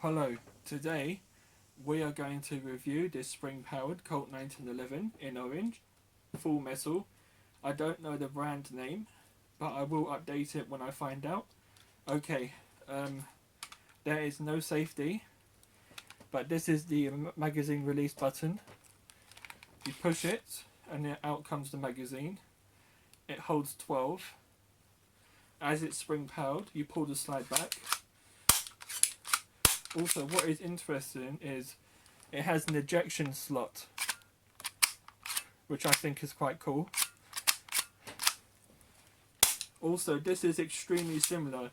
Hello, today we are going to review this spring-powered Colt 1911 in orange, full metal. I don't know the brand name, but I will update it when I find out. Okay, there is no safety, but this is the magazine release button. You push it and then out comes the magazine. It holds 12. As it's spring-powered, you pull the slide back. Also, what is interesting is it has an ejection slot, which I think is quite cool. Also, this is extremely similar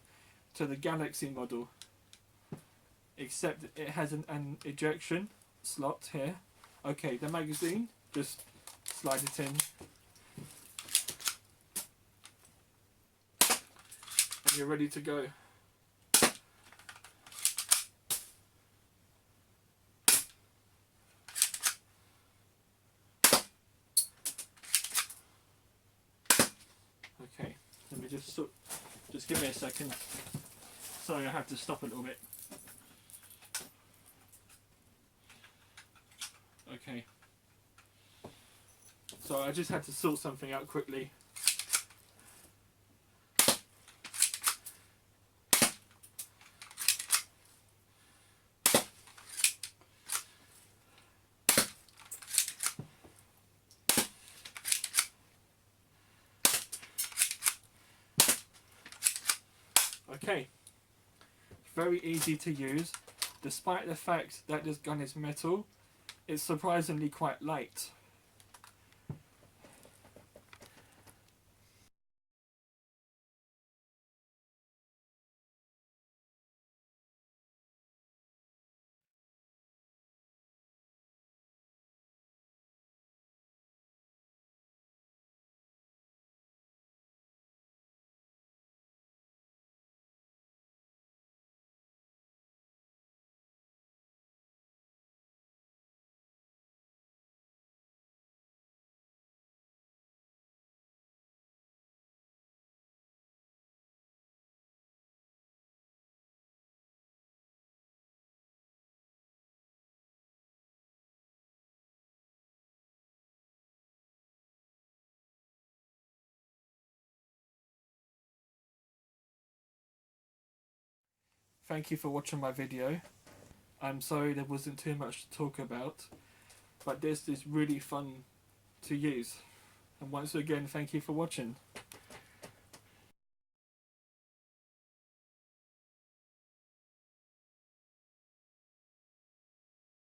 to the Galaxy model, except it has an ejection slot here. Okay, the magazine, just slide it in. And you're ready to go. Okay, let me just give me a second. Sorry, I have to stop a little bit. Okay. So I just had to sort something out quickly. Okay, very easy to use. Despite the fact that this gun is metal, it's surprisingly quite light. Thank you for watching my video. I'm sorry there wasn't too much to talk about, but this is really fun to use. And once again, thank you for watching.